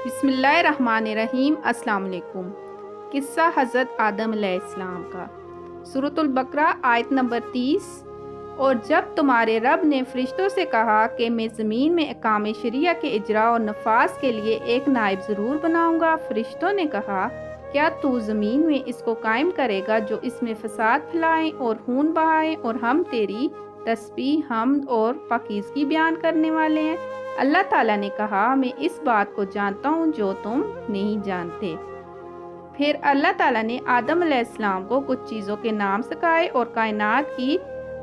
بسم اللہ الرحمن الرحیم۔ السلام علیکم۔ قصہ حضرت آدم علیہ السلام کا، سورۃ البقرہ آیت نمبر 30۔ اور جب تمہارے رب نے فرشتوں سے کہا کہ میں زمین میں احکام شریعہ کے اجرا اور نفاذ کے لیے ایک نائب ضرور بناؤں گا، فرشتوں نے کہا کیا تو زمین میں اس کو قائم کرے گا جو اس میں فساد پھیلائیں اور خون بہائیں، اور ہم تیری تسبیح، حمد اور پاکیزگی بیان کرنے والے ہیں۔ اللہ تعالیٰ نے کہا میں اس بات کو جانتا ہوں جو تم نہیں جانتے۔ پھر اللہ تعالیٰ نے آدم علیہ السلام کو کچھ چیزوں کے نام سکھائے اور کائنات کی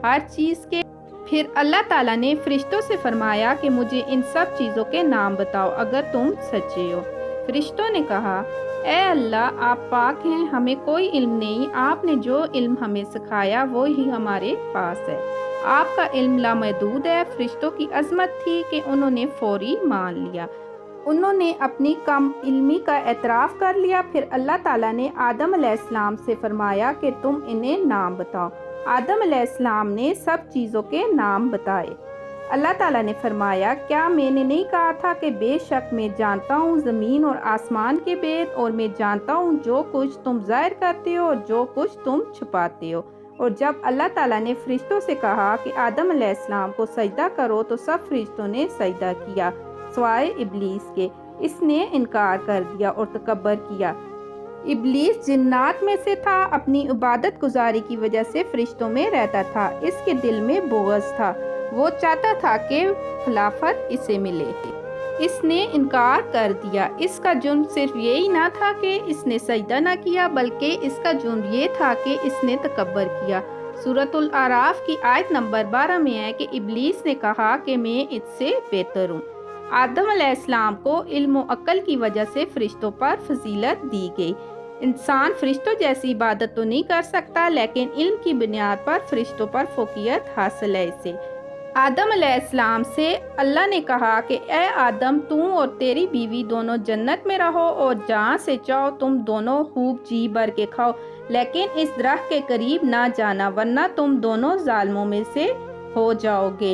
ہر چیز کے۔ پھر اللہ تعالیٰ نے فرشتوں سے فرمایا کہ مجھے ان سب چیزوں کے نام بتاؤ اگر تم سچے ہو۔ فرشتوں نے کہا اے اللہ آپ پاک ہیں، ہمیں کوئی علم نہیں، آپ نے جو علم ہمیں سکھایا وہی ہمارے پاس ہے، آپ کا علم لامحدود ہے۔ فرشتوں کی عظمت تھی کہ انہوں نے فوری مان لیا، انہوں نے اپنی کم علمی کا اعتراف کر لیا۔ پھر اللہ تعالیٰ نے آدم علیہ السلام سے فرمایا کہ تم انہیں نام بتاؤ۔ آدم علیہ السلام نے سب چیزوں کے نام بتائے۔ اللہ تعالیٰ نے فرمایا کیا میں نے نہیں کہا تھا کہ بے شک میں جانتا ہوں زمین اور آسمان کے بید، اور میں جانتا ہوں جو کچھ تم ظاہر کرتے ہو اور جو کچھ تم چھپاتے ہو۔ اور جب اللہ تعالیٰ نے فرشتوں سے کہا کہ آدم علیہ السلام کو سجدہ کرو تو سب فرشتوں نے سجدہ کیا سوائے ابلیس کے، اس نے انکار کر دیا اور تکبر کیا۔ ابلیس جنات میں سے تھا، اپنی عبادت گزاری کی وجہ سے فرشتوں میں رہتا تھا، اس کے دل میں بغض تھا، وہ چاہتا تھا کہ خلافت اسے ملے، اس نے انکار کر دیا۔ اس کا جرم صرف یہی نہ تھا کہ اس نے سجدہ نہ کیا، بلکہ اس کا جرم یہ تھا کہ اس نے تکبر کیا۔ سورۃ الاعراف کی آیت نمبر 12 میں ہے کہ ابلیس نے کہا کہ میں اس سے بہتر ہوں۔ آدم علیہ السلام کو علم و عقل کی وجہ سے فرشتوں پر فضیلت دی گئی۔ انسان فرشتوں جیسی عبادت تو نہیں کر سکتا، لیکن علم کی بنیاد پر فرشتوں پر فوقیت حاصل ہے اسے۔ آدم علیہ السلام سے اللہ نے کہا کہ اے آدم تم اور تیری بیوی دونوں جنت میں رہو اور جہاں سے چاہو تم دونوں خوب جی بھر کے کھاؤ، لیکن اس درخت کے قریب نہ جانا ورنہ تم دونوں ظالموں میں سے ہو جاؤ گے۔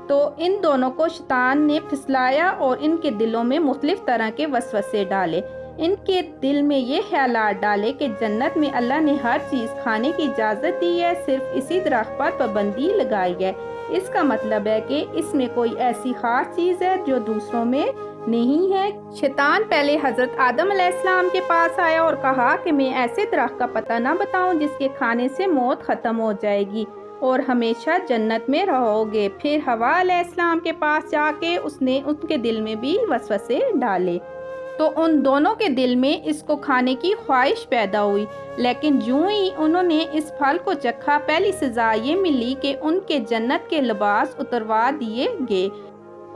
تو ان دونوں کو شیطان نے پھسلایا اور ان کے دلوں میں مختلف طرح کے وسوسے ڈالے، ان کے دل میں یہ خیالات ڈالے کہ جنت میں اللہ نے ہر چیز کھانے کی اجازت دی ہے، صرف اسی درخت پر پابندی لگائی ہے۔ اس کا مطلب ہے کہ اس میں کوئی ایسی خاص چیز ہے جو دوسروں میں نہیں ہے۔ شیطان پہلے حضرت آدم علیہ السلام کے پاس آیا اور کہا کہ میں ایسے درخت کا پتہ نہ بتاؤں جس کے کھانے سے موت ختم ہو جائے گی اور ہمیشہ جنت میں رہو گے۔ پھر حوا علیہ السلام کے پاس جا کے اس نے ان کے دل میں بھی وسوسے ڈالے، تو ان دونوں کے دل میں اس کو کھانے کی خواہش پیدا ہوئی، لیکن جوں ہی انہوں نے اس پھل کو چکھا پہلی سزا یہ ملی کہ ان کے جنت کے لباس اتروا دیے گئے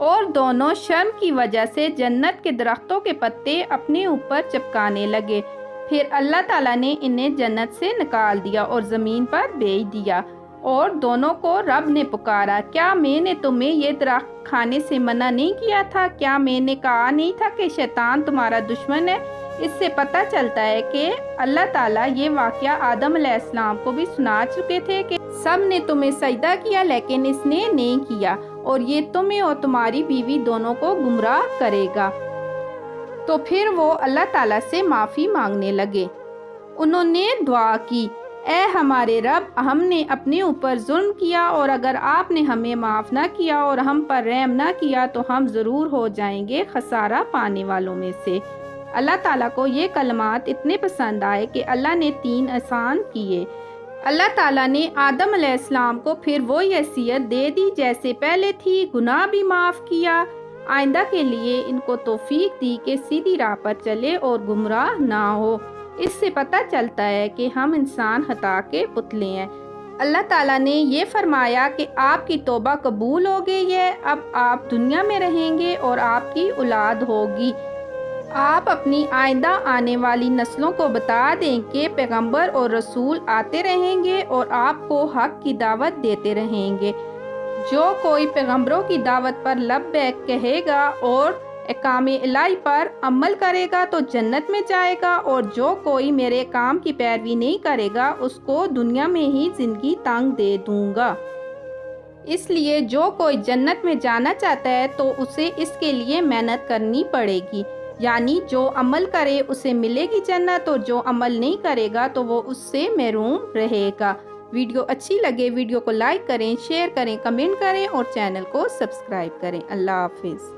اور دونوں شرم کی وجہ سے جنت کے درختوں کے پتے اپنے اوپر چپکانے لگے۔ پھر اللہ تعالیٰ نے انہیں جنت سے نکال دیا اور زمین پر بھیج دیا، اور دونوں کو رب نے پکارا کیا میں نے تمہیں یہ درخت کھانے سے منع نہیں کیا تھا؟ کیا میں نے کہا نہیں تھا کہ شیطان تمہارا دشمن ہے؟ اس سے پتہ چلتا ہے کہ اللہ تعالیٰ یہ واقعہ آدم علیہ السلام کو بھی سنا چکے تھے کہ سب نے تمہیں سجدہ کیا لیکن اس نے نہیں کیا، اور یہ تمہیں اور تمہاری بیوی دونوں کو گمراہ کرے گا۔ تو پھر وہ اللہ تعالیٰ سے معافی مانگنے لگے۔ انہوں نے دعا کی اے ہمارے رب ہم نے اپنے اوپر ظلم کیا، اور اگر آپ نے ہمیں معاف نہ کیا اور ہم پر رحم نہ کیا تو ہم ضرور ہو جائیں گے خسارہ پانے والوں میں سے۔ اللہ تعالیٰ کو یہ کلمات اتنے پسند آئے کہ اللہ نے 3 احسان کیے۔ اللہ تعالیٰ نے آدم علیہ السلام کو پھر وہی حیثیت دے دی جیسے پہلے تھی، گناہ بھی معاف کیا، آئندہ کے لیے ان کو توفیق دی کہ سیدھی راہ پر چلے اور گمراہ نہ ہو۔ اس سے پتہ چلتا ہے کہ ہم انسان خطا کے پتلے ہیں۔ اللہ تعالیٰ نے یہ فرمایا کہ آپ کی توبہ قبول ہو گئی ہے، اب آپ دنیا میں رہیں گے اور آپ کی اولاد ہوگی۔ آپ اپنی آئندہ آنے والی نسلوں کو بتا دیں کہ پیغمبر اور رسول آتے رہیں گے اور آپ کو حق کی دعوت دیتے رہیں گے۔ جو کوئی پیغمبروں کی دعوت پر لبیک کہے گا اور احکام الہی پر عمل کرے گا تو جنت میں جائے گا، اور جو کوئی میرے کام کی پیروی نہیں کرے گا اس کو دنیا میں ہی زندگی تنگ دے دوں گا۔ اس لیے جو کوئی جنت میں جانا چاہتا ہے تو اسے اس کے لیے محنت کرنی پڑے گی۔ یعنی جو عمل کرے اسے ملے گی جنت، اور جو عمل نہیں کرے گا تو وہ اس سے محروم رہے گا۔ ویڈیو اچھی لگے ویڈیو کو لائک کریں، شیئر کریں، کمنٹ کریں اور چینل کو سبسکرائب کریں۔ اللہ حافظ۔